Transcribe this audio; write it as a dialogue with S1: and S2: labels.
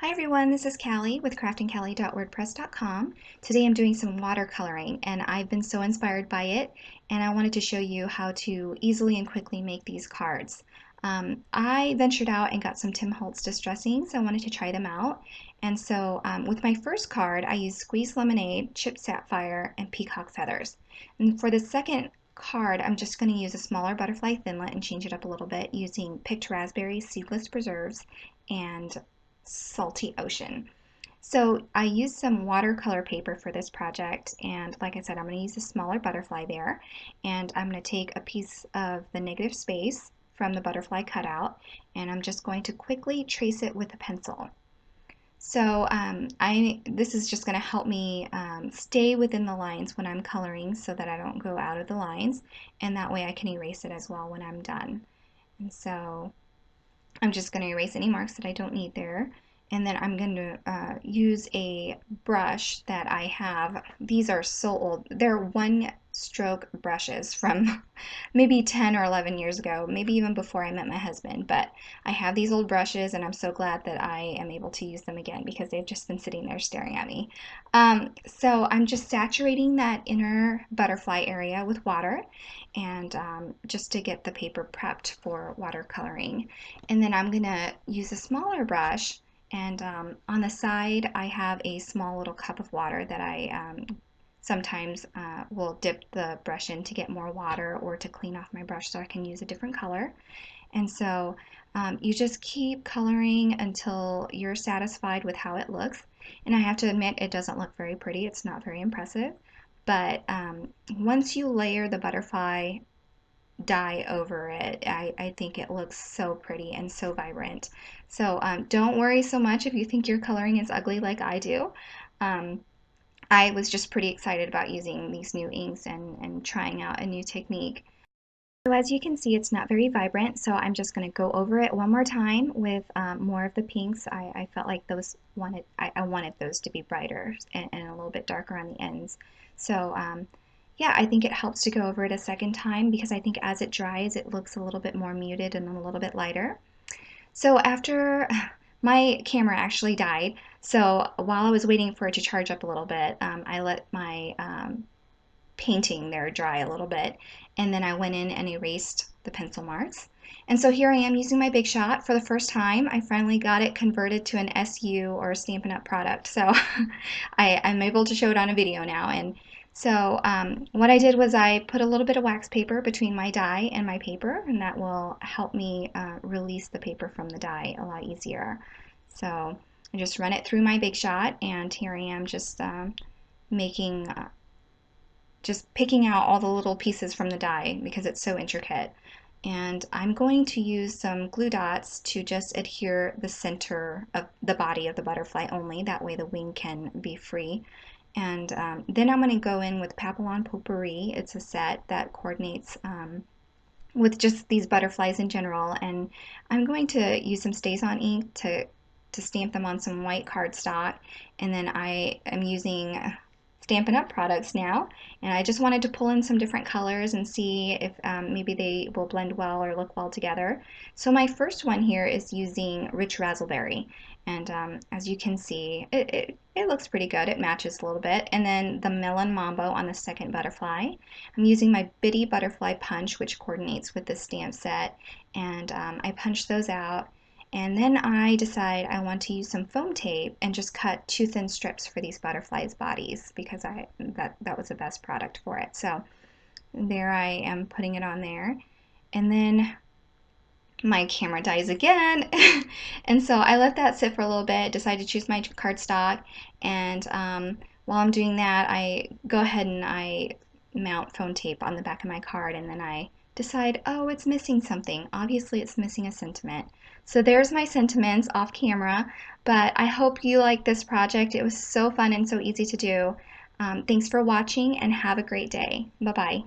S1: Hi everyone, this is Callie with craftingcallie.wordpress.com. Today I'm doing some watercoloring and I've been so inspired by it and I wanted to show you how to easily and quickly make these cards. I ventured out and got some Tim Holtz distressing, so I wanted to try them out. And so with my first card, I used squeezed lemonade, chipped sapphire, and peacock feathers. And for the second card, I'm just going to use a smaller butterfly thinlet and change it up a little bit using picked raspberries, seedless preserves, and salty ocean. So I used some watercolor paper for this project, and like I said, I'm going to use a smaller butterfly there, and I'm going to take a piece of the negative space from the butterfly cutout, and I'm just going to quickly trace it with a pencil. So this is just going to help me stay within the lines when I'm coloring so that I don't go out of the lines, and that way I can erase it as well when I'm done. And so I'm just going to erase any marks that I don't need there. And then I'm going to use a brush that I have. These are so old. They're one stroke brushes from maybe 10 or 11 years ago, maybe even before I met my husband. But I have these old brushes and I'm so glad that I am able to use them again because they've just been sitting there staring at me. So I'm just saturating that inner butterfly area with water and just to get the paper prepped for watercoloring. And then I'm going to use a smaller brush, and on the side I have a small little cup of water that I sometimes will dip the brush in to get more water or to clean off my brush so I can use a different color. And so you just keep coloring until you're satisfied with how it looks. And I have to admit, it doesn't look very pretty. It's not very impressive. But once you layer the butterfly dye over it, I think it looks so pretty and so vibrant. So don't worry so much if you think your coloring is ugly like I do. Um, I was just pretty excited about using these new inks and trying out a new technique. So as you can see, it's not very vibrant, so I'm just going to go over it one more time with more of the pinks. I felt like I wanted those to be brighter and a little bit darker on the ends. So yeah, I think it helps to go over it a second time because I think as it dries, it looks a little bit more muted and a little bit lighter. So after my camera actually died, so while I was waiting for it to charge up a little bit, I let my painting there dry a little bit, and then I went in and erased the pencil marks. And so here I am using my Big Shot for the first time. I finally got it converted to an SU or a Stampin' Up product, so I'm able to show it on a video now. And so what I did was I put a little bit of wax paper between my die and my paper, and that will help me release the paper from the die a lot easier. So I just run it through my Big Shot, and here I am just making just picking out all the little pieces from the die because it's so intricate. And I'm going to use some glue dots to just adhere the center of the body of the butterfly only. That way the wing can be free. And then I'm going to go in with Papillon Potpourri. It's a set that coordinates with just these butterflies in general. And I'm going to use some StazOn ink to stamp them on some white cardstock. And then I am using Stampin' Up! Products now, and I just wanted to pull in some different colors and see if maybe they will blend well or look well together. So my first one here is using Rich Razzleberry, and as you can see, it looks pretty good. It matches a little bit. And then the Melon Mambo on the second butterfly. I'm using my Bitty Butterfly Punch, which coordinates with the stamp set, and I punch those out. And then I decide I want to use some foam tape and just cut 2 thin strips for these butterflies' bodies because that was the best product for it. So there I am putting it on there. And then my camera dies again. And so I let that sit for a little bit, decide to choose my cardstock. And while I'm doing that, I go ahead and I mount foam tape on the back of my card, and then I decide, oh, it's missing something. Obviously, it's missing a sentiment. So there's my sentiments off camera, but I hope you like this project. It was so fun and so easy to do. Thanks for watching and have a great day. Bye-bye.